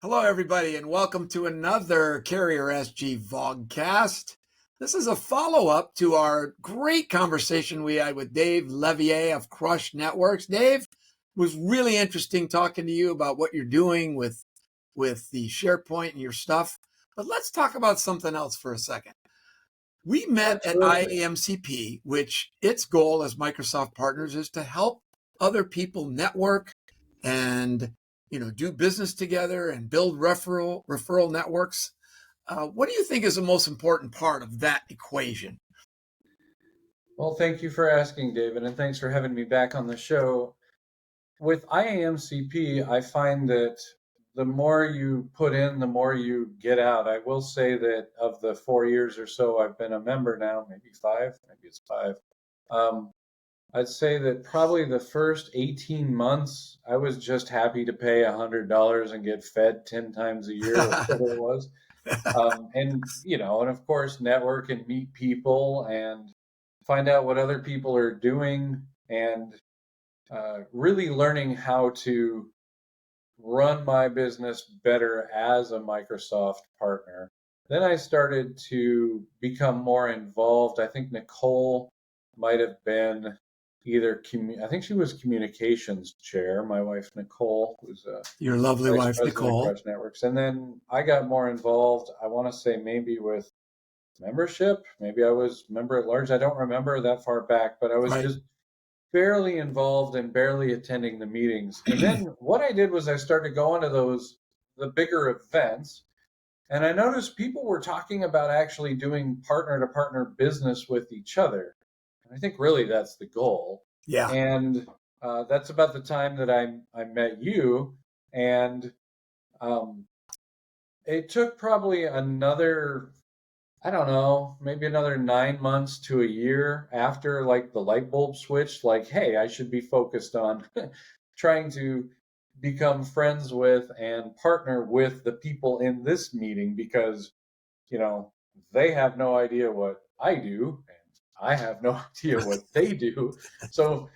Hello, everybody, and welcome to another Carrier SG Vlogcast. This is a follow-up to our great conversation we had with Dave Leveille of Crush Networks. Dave, it was really interesting talking to you about what you're doing with the SharePoint and your stuff. But let's talk about something else for a second. We met Absolutely. at IAMCP, which its goal as Microsoft partners is to help other people network and do business together and build referral networks. What do you think is the most important part of that equation? Well, thank you for asking, David, and thanks for having me back on the show. With IAMCP, I find that the more you put in, the more you get out. I will say that of the 4 years or so I've been a member now, maybe it's five. Um, I'd say that probably the first 18 months, I was just happy to pay $100 and get fed 10 times a year or whatever it was. And of course, network and meet people and find out what other people are doing and really learning how to run my business better as a Microsoft partner. Then I started to become more involved. I think Nicole might have been I think she was communications chair, my wife Nicole, who's a Your lovely vice wife, president of Nicole. Crush Networks. And then I got more involved, I want to say maybe with membership. Maybe I was member at large. I don't remember that far back, but I was Right. just barely involved and barely attending the meetings. And then what I did was I started going to the bigger events, and I noticed people were talking about actually doing partner to partner business with each other. And I think really that's the goal. Yeah. And that's about the time that I met you. And um, it took probably another, I don't know, maybe another 9 months to a year after like the light bulb switched, like, hey, I should be focused on trying to become friends with and partner with the people in this meeting because, you know, they have no idea what I do and I have no idea what they do. So,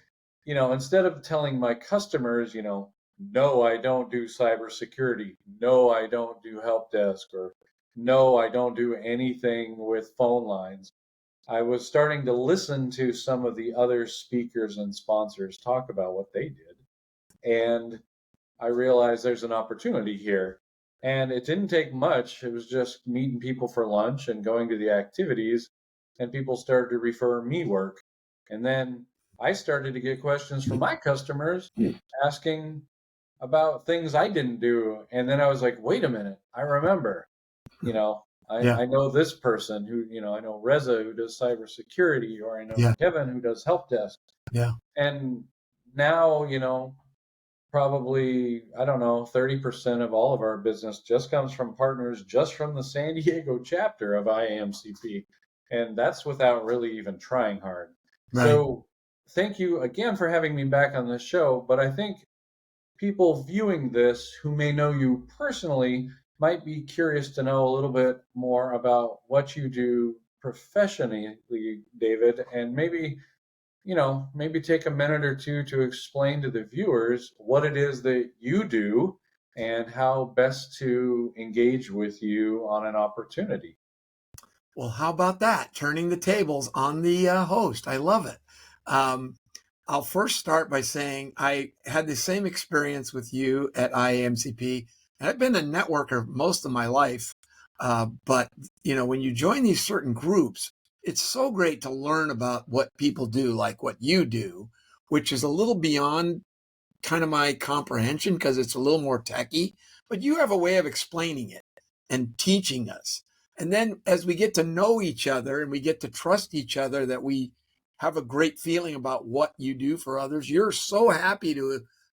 instead of telling my customers, no, I don't do cybersecurity, no, I don't do help desk, or no, I don't do anything with phone lines. I was starting to listen to some of the other speakers and sponsors talk about what they did. And I realized there's an opportunity here. And it didn't take much. It was just meeting people for lunch and going to the activities. And people started to refer me work. And then I started to get questions from my customers asking about things I didn't do. And then I was like, wait a minute, I remember. You know, Yeah. I know this person who, I know Reza who does cybersecurity, or I know Yeah. Kevin who does help desk. Yeah. And now, probably, I don't know, 30% of all of our business just comes from partners just from the San Diego chapter of IAMCP. And that's without really even trying hard. Right. So thank you again for having me back on this show. But I think people viewing this who may know you personally might be curious to know a little bit more about what you do professionally, David, and maybe take a minute or two to explain to the viewers what it is that you do and how best to engage with you on an opportunity. Well, how about that? Turning the tables on the host. I love it. Um, I'll first start by saying I had the same experience with you at IAMCP. And I've been a networker most of my life. But, when you join these certain groups, it's so great to learn about what people do, like what you do, which is a little beyond kind of my comprehension because it's a little more techy, but you have a way of explaining it and teaching us. And then as we get to know each other and we get to trust each other, that we have a great feeling about what you do for others.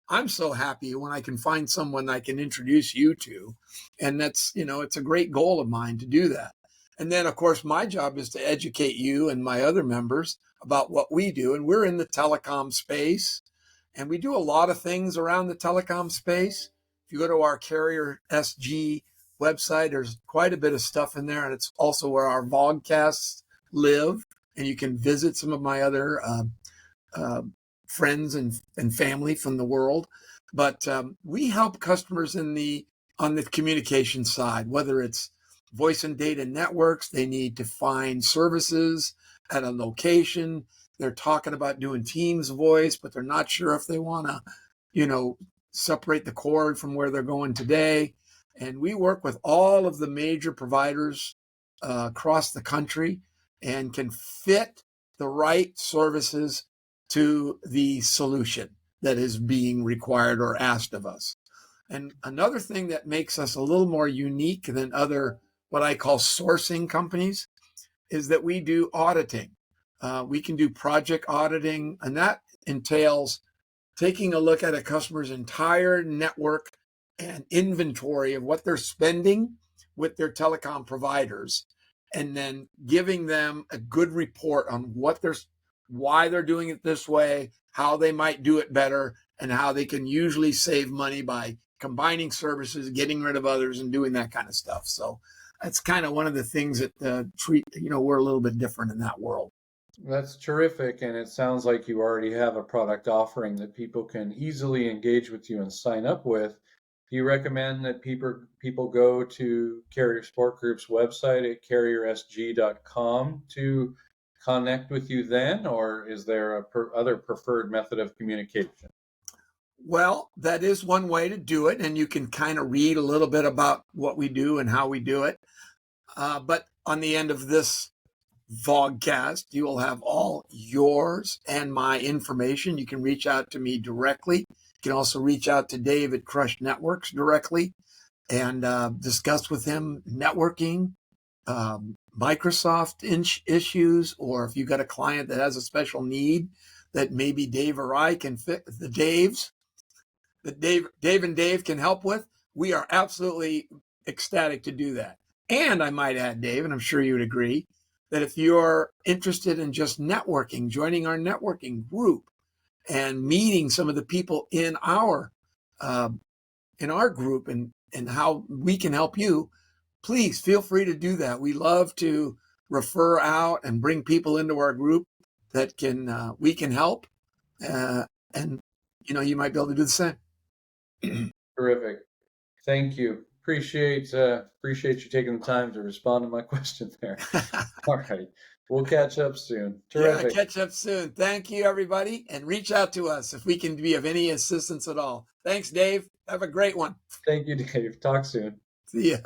I'm so happy when I can find someone I can introduce you to. And that's, it's a great goal of mine to do that. And then, of course, my job is to educate you and my other members about what we do. And we're in the telecom space. And we do a lot of things around the telecom space. If you go to our Carrier SG website, there's quite a bit of stuff in there. And it's also where our vlogcasts live. And you can visit some of my other uh, friends and family from the world. But we help customers in the on the communication side, whether it's voice and data networks, they need to find services at a location. They're talking about doing Teams voice, but they're not sure if they want to, separate the cord from where they're going today. And we work with all of the major providers across the country and can fit the right services to the solution that is being required or asked of us. And another thing that makes us a little more unique than other, what I call sourcing companies, is that we do auditing. We can do project auditing, and that entails taking a look at a customer's entire network and inventory of what they're spending with their telecom providers, and then giving them a good report on why they're doing it this way, how they might do it better, and how they can usually save money by combining services, getting rid of others, and doing that kind of stuff. So that's kind of one of the things that we're a little bit different in that world. That's terrific, and it sounds like you already have a product offering that people can easily engage with you and sign up with. Do you recommend that people go to Carrier Sport Group's website at carriersg.com to connect with you then, or is there other preferred method of communication? Well, that is one way to do it, and you can kind of read a little bit about what we do and how we do it. But on the end of this Vlogcast, you will have all yours and my information. You can reach out to me directly. You can also reach out to Dave at Crush Networks directly and discuss with him networking, Microsoft issues, or if you've got a client that has a special need that maybe Dave or I can fit, Dave and Dave can help with, we are absolutely ecstatic to do that. And I might add, Dave, and I'm sure you would agree, that if you're interested in just networking, joining our networking group and meeting some of the people in our group and how we can help you, please feel free to do that. We love to refer out and bring people into our group that we can help, and you might be able to do the same. Terrific. Thank you. Appreciate you taking the time to respond to my question there. All right. We'll catch up soon. Terrific. Yeah, catch up soon. Thank you, everybody. And reach out to us if we can be of any assistance at all. Thanks, Dave. Have a great one. Thank you, Dave. Talk soon. See ya.